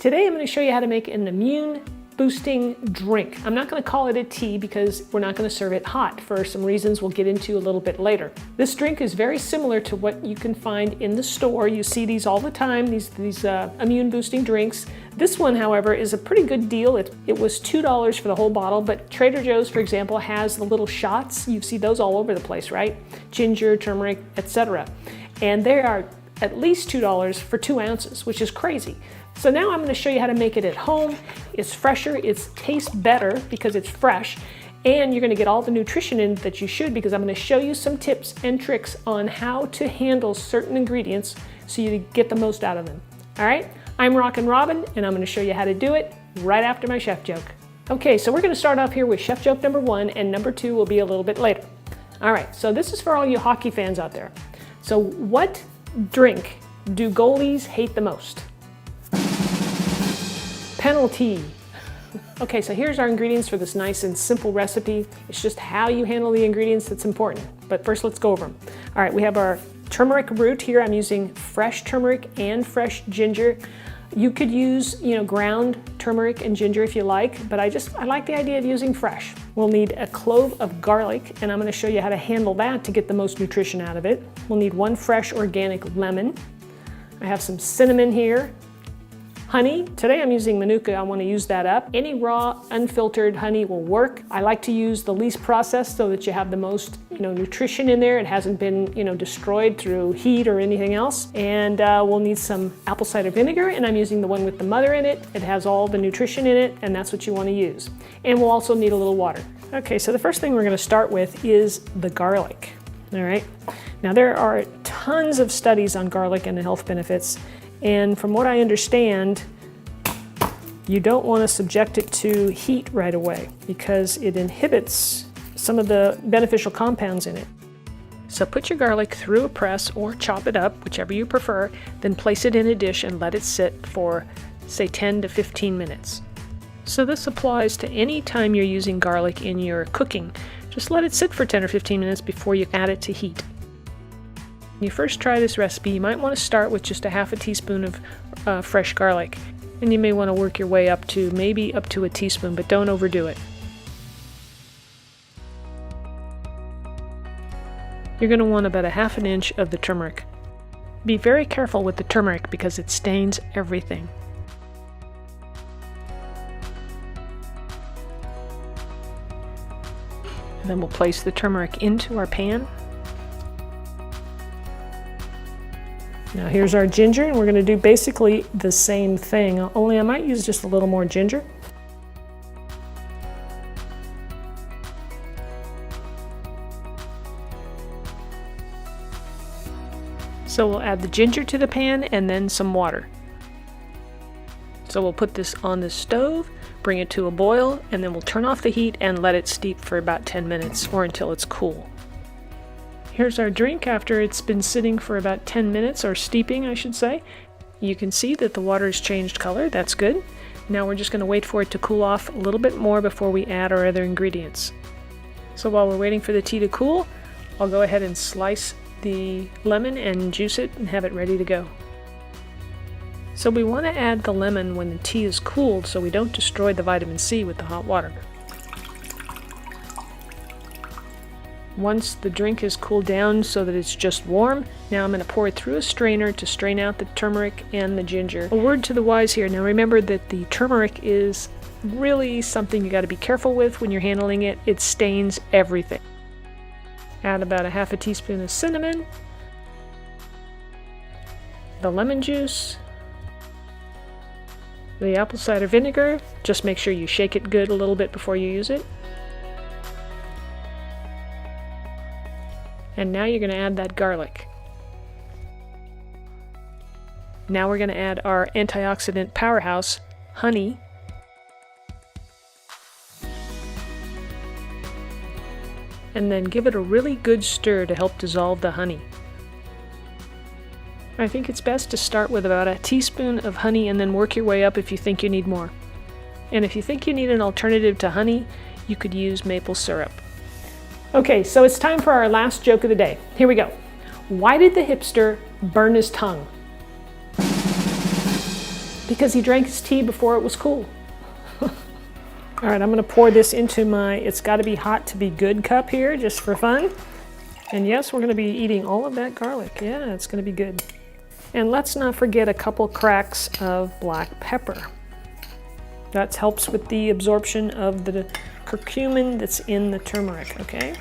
Today I'm going to show you how to make an immune boosting drink. I'm not going to call it a tea because we're not going to serve it hot for some reasons we'll get into a little bit later. This drink is very similar to what you can find in the store. You see these all the time, these immune boosting drinks. This one, however, is a pretty good deal. It was $2 for the whole bottle, but Trader Joe's, for example, has the little shots. You see those all over the place, right? Ginger, turmeric, etc. And they are at least $2 for 2 ounces, which is crazy. So now I'm going to show you how to make it at home. It's fresher, it tastes better because it's fresh, and you're going to get all the nutrition in that you should, because I'm going to show you some tips and tricks on how to handle certain ingredients so you get the most out of them. All right, I'm Rockin' Robin, and I'm going to show you how to do it right after my chef joke. Okay, so we're going to start off here with chef joke number 1, and number 2 will be a little bit later. All right, so this is for all you hockey fans out there. So what drink do goalies hate the most? Penalty. Okay, so here's our ingredients for this nice and simple recipe. It's just how you handle the ingredients that's important. But first, let's go over them. All right, we have our turmeric root here. I'm using fresh turmeric and fresh ginger. You could use, ground turmeric and ginger if you like, but I like the idea of using fresh. We'll need a clove of garlic, and I'm going to show you how to handle that to get the most nutrition out of it. We'll need 1 fresh organic lemon. I have some cinnamon here. Honey, today I'm using Manuka, I want to use that up. Any raw, unfiltered honey will work. I like to use the least processed so that you have the most nutrition in there. It hasn't been destroyed through heat or anything else. And we'll need some apple cider vinegar, and I'm using the one with the mother in it. It has all the nutrition in it, and that's what you want to use. And we'll also need a little water. Okay, so the first thing we're going to start with is the garlic. All right, now there are tons of studies on garlic and the health benefits. And from what I understand, you don't want to subject it to heat right away because it inhibits some of the beneficial compounds in it. So put your garlic through a press or chop it up, whichever you prefer, then place it in a dish and let it sit for, say, 10 to 15 minutes. So this applies to any time you're using garlic in your cooking. Just let it sit for 10 or 15 minutes before you add it to heat. When you first try this recipe, you might want to start with just a half a teaspoon of fresh garlic, and you may want to work your way up to maybe up to a teaspoon, but don't overdo it. You're going to want about a half an inch of the turmeric. Be very careful with the turmeric because it stains everything. And then we'll place the turmeric into our pan. Now here's our ginger, and we're going to do basically the same thing, only I might use just a little more ginger. So we'll add the ginger to the pan and then some water. So we'll put this on the stove, bring it to a boil, and then we'll turn off the heat and let it steep for about 10 minutes or until it's cool. Here's our drink after it's been sitting for about 10 minutes, or steeping I should say. You can see that the water has changed color, that's good. Now we're just going to wait for it to cool off a little bit more before we add our other ingredients. So while we're waiting for the tea to cool, I'll go ahead and slice the lemon and juice it and have it ready to go. So we want to add the lemon when the tea is cooled so we don't destroy the vitamin C with the hot water. Once the drink is cooled down so that it's just warm, now I'm going to pour it through a strainer to strain out the turmeric and the ginger. A word to the wise here, now remember that the turmeric is really something you got to be careful with when you're handling it. It stains everything. Add about a half a teaspoon of cinnamon, the lemon juice, the apple cider vinegar. Just make sure you shake it good a little bit before you use it. And now you're going to add that garlic. Now we're going to add our antioxidant powerhouse, honey. And then give it a really good stir to help dissolve the honey. I think it's best to start with about a teaspoon of honey and then work your way up if you think you need more. And if you think you need an alternative to honey, you could use maple syrup. Okay, so it's time for our last joke of the day. Here we go. Why did the hipster burn his tongue? because he drank his tea before it was cool. All right, I'm gonna pour this into my it's gotta be hot to be good cup here, just for fun. And yes, we're gonna be eating all of that garlic. Yeah, it's gonna be good. And let's not forget a couple cracks of black pepper. That helps with the absorption of the curcumin that's in the turmeric, okay?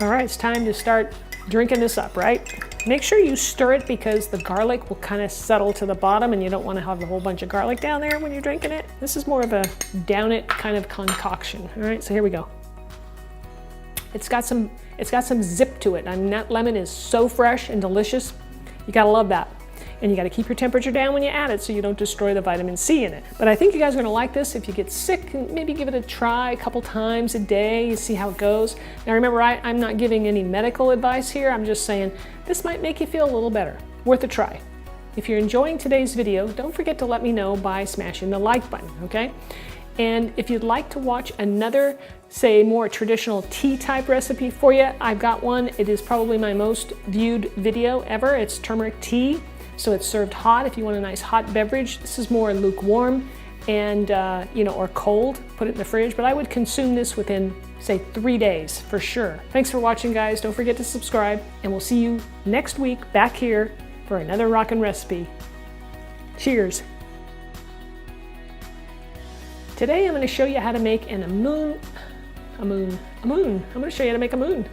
All right, it's time to start drinking this up, right? Make sure you stir it because the garlic will kind of settle to the bottom and you don't want to have a whole bunch of garlic down there when you're drinking it. This is more of a down it kind of concoction. All right, so here we go. It's got some zip to it. I mean, that lemon is so fresh and delicious. You gotta love that. And you gotta keep your temperature down when you add it so you don't destroy the vitamin C in it. But I think you guys are gonna like this. If you get sick, maybe give it a try a couple times a day, you see how it goes. Now remember, I'm not giving any medical advice here. I'm just saying this might make you feel a little better. Worth a try. If you're enjoying today's video, don't forget to let me know by smashing the like button, okay? And if you'd like to watch another, say, more traditional tea type recipe for you, I've got one. It is probably my most viewed video ever. It's turmeric tea. So it's served hot if you want a nice hot beverage. This is more lukewarm and, or cold, put it in the fridge. But I would consume this within, say, 3 days for sure. Thanks for watching, guys. Don't forget to subscribe, and we'll see you next week back here for another rockin' recipe. Cheers. Today I'm going to show you how to make I'm going to show you how to make a moon.